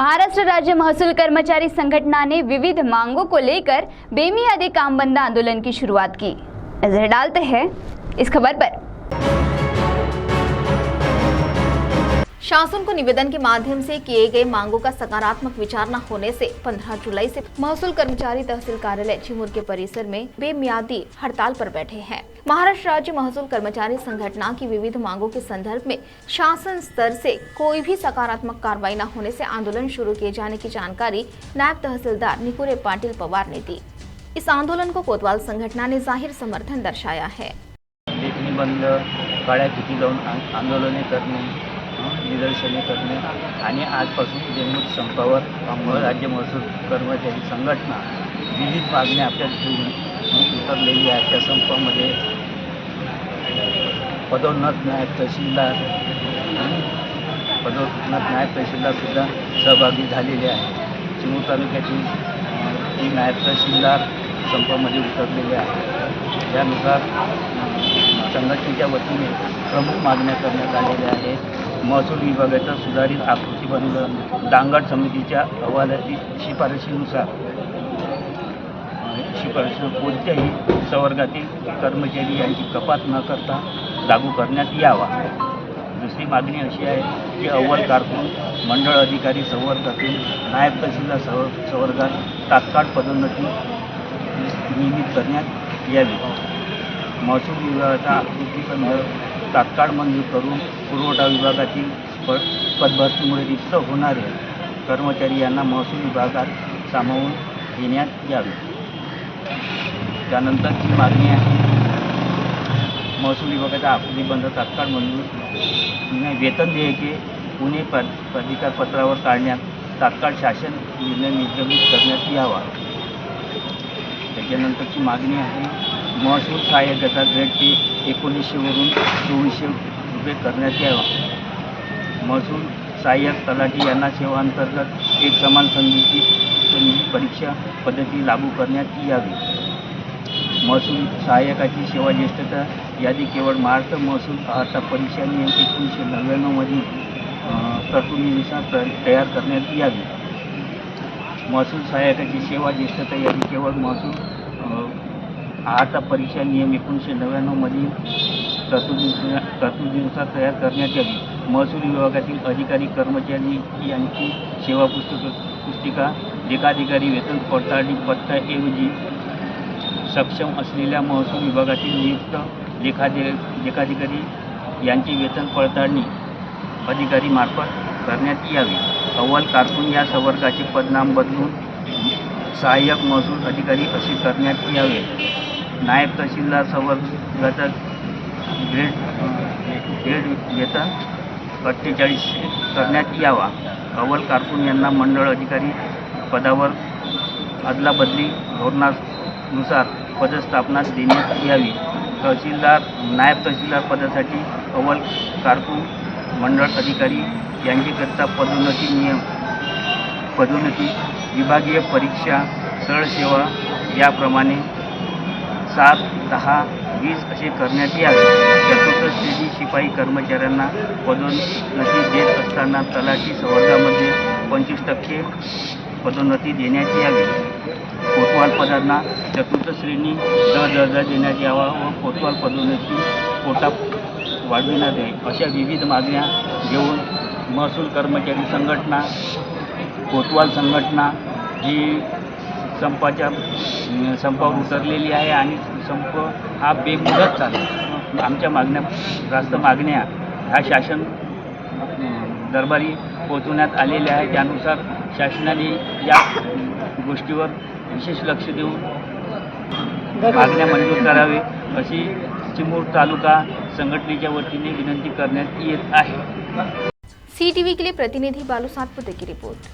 महाराष्ट्र राज्य महसूल कर्मचारी संगठन ने विविध मांगों को लेकर बेमियादी काम बंद आंदोलन की शुरुआत की। नजर डालते हैं इस खबर पर। शासन को निवेदन के माध्यम से किए गए मांगों का सकारात्मक विचार न होने से 15 जुलाई से महसूल कर्मचारी तहसील कार्यालय चिमूर के परिसर में बेमियादी हड़ताल पर बैठे हैं। महाराष्ट्र राज्य महसूल कर्मचारी संगठन की विविध मांगों के संदर्भ में शासन स्तर से कोई भी सकारात्मक कार्रवाई न होने से आंदोलन शुरू किए जाने की जानकारी नायब तहसीलदार निकुरे पाटिल पवार ने दी। इस आंदोलन को कोतवाल संगठन ने जाहीर समर्थन दर्शाया है। लेखनी बंद, काळ्या फिती लावून आंदोलने करणे, निदर्शने करणे आणि आजपासून जनमत संपावर राज्य महसूल कर्मचारी संघटना विविध मागण्या आपल्या घेऊन उतरलेली आहे। त्या संपामध्ये पदोन्नत नायब तहसीलदार सुद्धा सहभागी झालेले आहेत। चिमूर तालुक्यातील 3 नायब तहसीलदार संपामध्ये उतरलेले आहेत। त्यानुसार संघटनेच्या वतीने प्रमुख मागण्या करण्यात आलेल्या आहेत। महसूल विभागाचा सुधारित आकृतीबंध दांगट समितीच्या अहवालातील शिफारशीनुसार कोणत्याही संवर्गातील कर्मचारी यांची कपात न करता लागू करण्यात यावा। दुसरी मागणी अशी आहे की अव्वल कारकून मंडळ अधिकारी संवर्गातील नायब तहसीलदार संवर्गात तात्काळ पदोन्नती नियमित करण्यात यावी। महसूल विभागाचा आकृतीबंध तात्काळ मंजूर करून पुरवठा विभागातील पदभरतीमुळे रिक्त होणारे कर्मचारी यांना महसूल विभागात सामावून घेण्यात यावे। त्यानंतरची मागणी आहे महसूल विभागाचा आकृतीबंध तात्काळ मंजूर वेतन देयके पुणे प्राधिकारपत्रावर काढण्यात तात्काळ शासन निर्णय निर्गमित करण्यात यावा। त्याच्यानंतरची मागणी आहे महसूल सहाय्यकाचा ग्रेड पे 1900 वरून 2400 रुपये करण्यात यावा। महसूल सहाय्यक तलाठी यांना सेवांतर्गत एक समान संधी परीक्षा पद्धती लागू करण्यात यावी। महसूल सहाय्यकाची सेवा ज्येष्ठता यादी केवळ महाराष्ट्र महसूल अर्हता परीक्षा नियम 1999 मधील तरतुदीनुसार तयार करण्यात यावी। महसूल सहाय्यकाची सेवा ज्येष्ठता यादी केवळ महसूल अर्हता परीक्षा नियम 1999 मधील तरतुदीनुसार तयार करण्यात यावी। महसूल विभागातील अधिकारी कर्मचारी यांची सेवा पुस्तिका लेखाधिकारी वेतन पडताळणी पथकाऐवजी सक्षम असलेल्या महसूल विभागातील नियुक्त लेखाधिकारी यांची वेतन पडताळणी अधिकारी मार्फत करण्यात यावी। अव्वल कारकून या संवर्गाचे पदनाम बदलून सहाय्यक महसूल अधिकारी असे करण्यात यावे। नायब तहसीलदार संवर्गाचा ग्रेड वेतन 48 करण्यात यावा। अव्वल कारकून यांना मंडळ अधिकारी पदावर अदलाबदली धोरणानुसार पदस्थापना देण्यात यावी। नायब तहसीलदार पदासाठी अव्वल कारकून मंडळ अधिकारी यांच्याकरिता पदोन्नती विभागीय परीक्षा सरळ सेवा याप्रमाणे 7, 10, 20 असे करण्यात यावे। चतुर्थ श्रेणी शिपाई कर्मचाऱ्यांना पदोन्नती देत असताना तलाठी संवर्गामध्ये 25% पदोन्नती देण्यात यावी। कोतवाल पदांना चतुर्थ श्रेणी दर्जा देण्यात यावा व कोतवाल पदोन्नती कोटा वाढविण्यात यावी। अशा विविध मागण्या घेऊन महसूल कर्मचारी संघटना कोतवाल संघटना ही संपावर उतरलेली आहे आणि संप हा बेमुदत चालू। आमच्या रास्त मागण्या ह्या शासन दरबारी पोहोचवण्यात आलेल्या आहे। त्यानुसार शासनाने या गोष्टीवर विशेष लक्ष देऊन मागण्या मंजूर करावे अशी चिमूर तालुका संघटनेच्या वतीने विनंती करण्यात येत आहे। CTV के लिए प्रतिनिधि बालू सातपुते की रिपोर्ट।